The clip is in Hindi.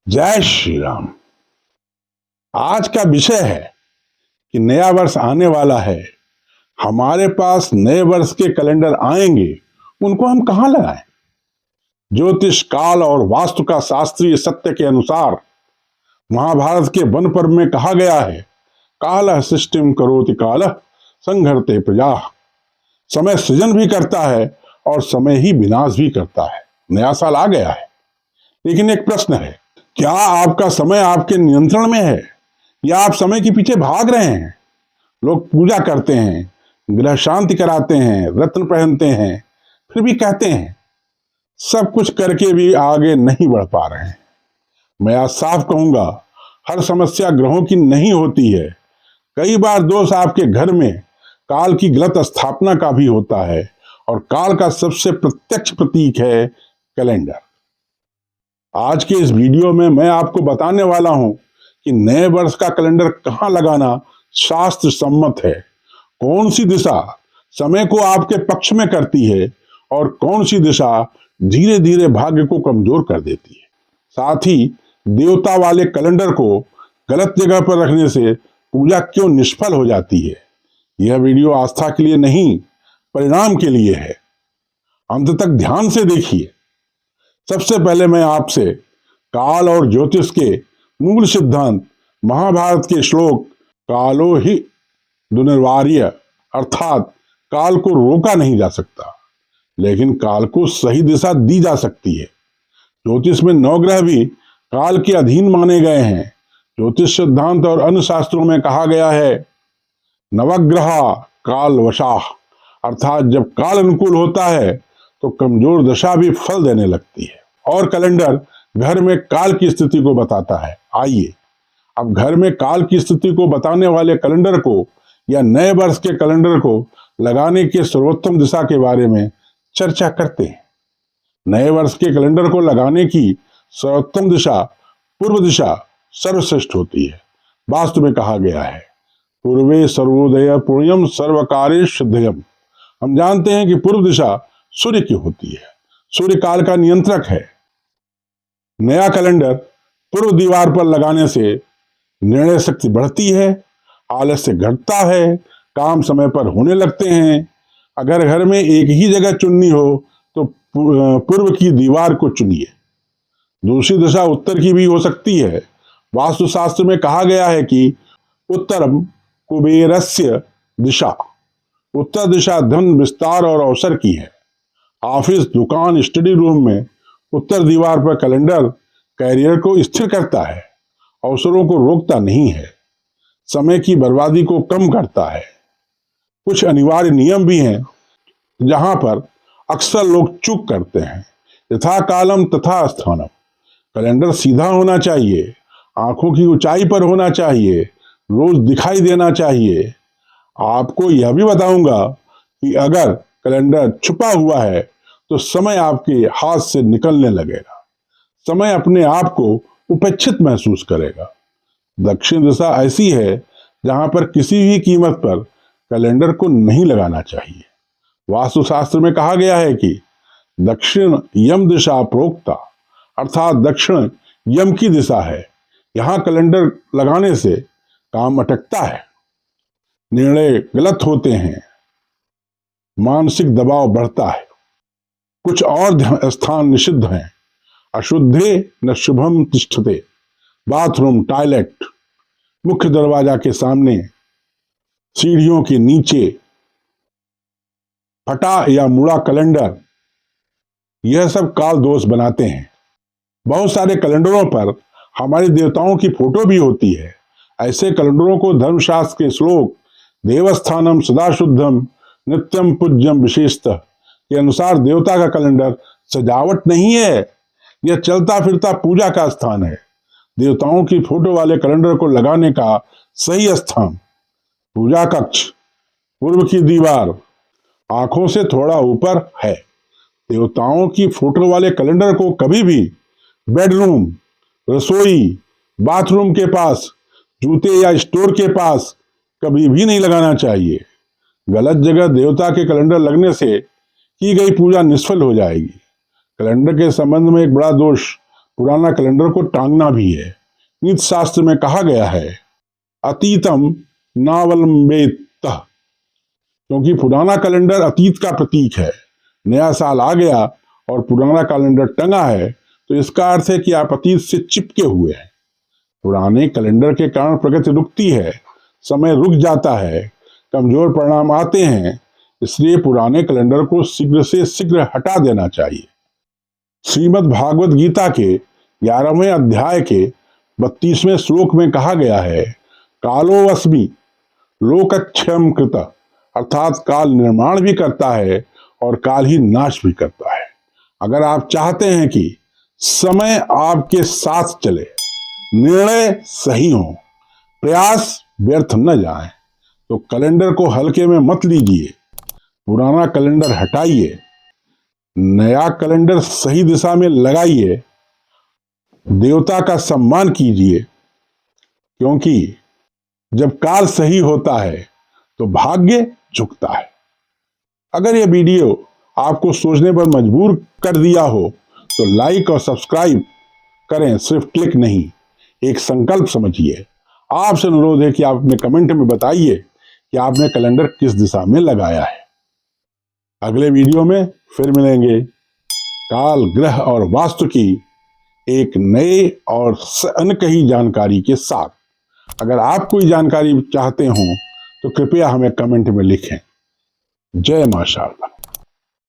जय श्री राम। आज का विषय है कि नया वर्ष आने वाला है, हमारे पास नए वर्ष के कैलेंडर आएंगे, उनको हम कहां लगाएं? ज्योतिष काल और वास्तु का शास्त्रीय सत्य के अनुसार महाभारत के वन पर्व में कहा गया है, कालः सृष्टिम करोति कालः संहरते प्रजा। समय सृजन भी करता है और समय ही विनाश भी करता है। नया साल आ गया है, लेकिन एक प्रश्न है, क्या आपका समय आपके नियंत्रण में है या आप समय के पीछे भाग रहे हैं? लोग पूजा करते हैं, ग्रह शांति कराते हैं, रत्न पहनते हैं, फिर भी कहते हैं सब कुछ करके भी आगे नहीं बढ़ पा रहे हैं। मैं आज साफ कहूंगा, हर समस्या ग्रहों की नहीं होती है। कई बार दोष आपके घर में काल की गलत स्थापना का भी होता है, और काल का सबसे प्रत्यक्ष प्रतीक है कैलेंडर। आज के इस वीडियो में मैं आपको बताने वाला हूं कि नए वर्ष का कैलेंडर कहां लगाना शास्त्र सम्मत है, कौन सी दिशा समय को आपके पक्ष में करती है और कौन सी दिशा धीरे धीरे भाग्य को कमजोर कर देती है। साथ ही देवता वाले कैलेंडर को गलत जगह पर रखने से पूजा क्यों निष्फल हो जाती है। यह वीडियो आस्था के लिए नहीं, परिणाम के लिए है। अंत तक ध्यान से देखिए। सबसे पहले मैं आपसे काल और ज्योतिष के मूल सिद्धांत, महाभारत के श्लोक कालो ही दुर्निवार्य, अर्थात काल को रोका नहीं जा सकता, लेकिन काल को सही दिशा दी जा सकती है। ज्योतिष में 9 ग्रह भी काल के अधीन माने गए हैं। ज्योतिष सिद्धांत और अन्य शास्त्रों में कहा गया है, नवग्रह काल वशाह, अर्थात जब काल अनुकूल होता है तो कमजोर दशा भी फल देने लगती है। और कैलेंडर घर में काल की स्थिति को बताता है। आइए अब घर में काल की स्थिति को बताने वाले कैलेंडर को या नए वर्ष के कैलेंडर को लगाने के सर्वोत्तम दिशा के बारे में चर्चा करते हैं। नए वर्ष के कैलेंडर को लगाने की सर्वोत्तम दिशा पूर्व दिशा सर्वश्रेष्ठ होती है। वास्तु में कहा गया है, पूर्वे सर्वोदय पुण्यम सर्वकार्य सिद्धयम। हम जानते हैं कि पूर्व दिशा सूर्य की होती है, सूर्य काल का नियंत्रक है। नया कैलेंडर पूर्व दीवार पर लगाने से निर्णय शक्ति बढ़ती है, आलस्य घटता है, काम समय पर होने लगते हैं। अगर घर में एक ही जगह चुननी हो तो पूर्व की दीवार को चुनिए। दूसरी दिशा उत्तर की भी हो सकती है। वास्तुशास्त्र में कहा गया है कि उत्तरम कुबेरस्य दिशा, उत्तर दिशा धन विस्तार और अवसर की है। ऑफिस, दुकान, स्टडी रूम में उत्तर दीवार पर कैलेंडर कैरियर को स्थिर करता है, अवसरों को रोकता नहीं है, समय की बर्बादी को कम करता है। कुछ अनिवार्य नियम भी हैं जहां पर अक्सर लोग चूक करते हैं। यथा कालम तथा स्थानम, कैलेंडर सीधा होना चाहिए, आंखों की ऊंचाई पर होना चाहिए, रोज दिखाई देना चाहिए। आपको यह भी बताऊंगा कि अगर कैलेंडर छुपा हुआ है तो समय आपके हाथ से निकलने लगेगा, समय अपने आप को उपेक्षित महसूस करेगा। दक्षिण दिशा ऐसी है जहां पर किसी भी कीमत पर कैलेंडर को नहीं लगाना चाहिए। वास्तुशास्त्र में कहा गया है कि दक्षिण यम दिशा प्रोक्ता, अर्थात दक्षिण यम की दिशा है। यहां कैलेंडर लगाने से काम अटकता है, निर्णय गलत होते हैं, मानसिक दबाव बढ़ता है। कुछ और स्थान निषिद्ध हैं। अशुद्धे न शुभम तिष्ठते, बाथरूम, टॉयलेट, मुख्य दरवाजा के सामने, सीढ़ियों के नीचे, फटा या मुड़ा कैलेंडर, यह सब काल दोष बनाते हैं। बहुत सारे कैलेंडरों पर हमारे देवताओं की फोटो भी होती है। ऐसे कैलेंडरों को धर्मशास्त्र के श्लोक देवस्थानम सदा शुद्धम नित्यम पूज्यम विशेषतः के अनुसार देवता का कैलेंडर सजावट नहीं है, यह चलता फिरता पूजा का स्थान है। देवताओं की फोटो वाले कैलेंडर को लगाने का सही स्थान पूजा कक्ष, पूर्व की दीवार, आंखों से थोड़ा ऊपर है। देवताओं की फोटो वाले कैलेंडर को कभी भी बेडरूम, रसोई, बाथरूम के पास, जूते या स्टोर के पास कभी भी नहीं लगाना चाहिए। गलत जगह देवता के कैलेंडर लगने से की गई पूजा निष्फल हो जाएगी। कैलेंडर के संबंध में एक बड़ा दोष पुराना कैलेंडर को टांगना भी है। नीति शास्त्र में कहा गया है अतीतम नावलंबेत, क्योंकि पुराना कैलेंडर अतीत का प्रतीक है। नया साल आ गया और पुराना कैलेंडर टंगा है तो इसका अर्थ है कि आप अतीत से चिपके हुए हैं। पुराने कैलेंडर के कारण प्रगति रुकती है, समय रुक जाता है, कमजोर परिणाम आते हैं। इसलिए पुराने कैलेंडर को शीघ्र से शीघ्र हटा देना चाहिए। श्रीमद् भागवत गीता के 11वें अध्याय के 32वें श्लोक में कहा गया है कालोऽस्मि लोकक्षयं कृत, अर्थात काल निर्माण भी करता है और काल ही नाश भी करता है। अगर आप चाहते हैं कि समय आपके साथ चले, निर्णय सही हो, प्रयास व्यर्थ न जाए, तो कैलेंडर को हल्के में मत लीजिए। पुराना कैलेंडर हटाइए, नया कैलेंडर सही दिशा में लगाइए, देवता का सम्मान कीजिए, क्योंकि जब काल सही होता है तो भाग्य झुकता है। अगर यह वीडियो आपको सोचने पर मजबूर कर दिया हो तो लाइक और सब्सक्राइब करें, सिर्फ क्लिक नहीं, एक संकल्प समझिए। आपसे अनुरोध है कि आप अपने कमेंट में बताइए कि आपने कैलेंडर किस दिशा में लगाया है। अगले वीडियो में फिर मिलेंगे काल, ग्रह और वास्तु की एक नए और अनकही जानकारी के साथ। अगर आप कोई जानकारी चाहते हो तो कृपया हमें कमेंट में लिखें। जय मां शारदा।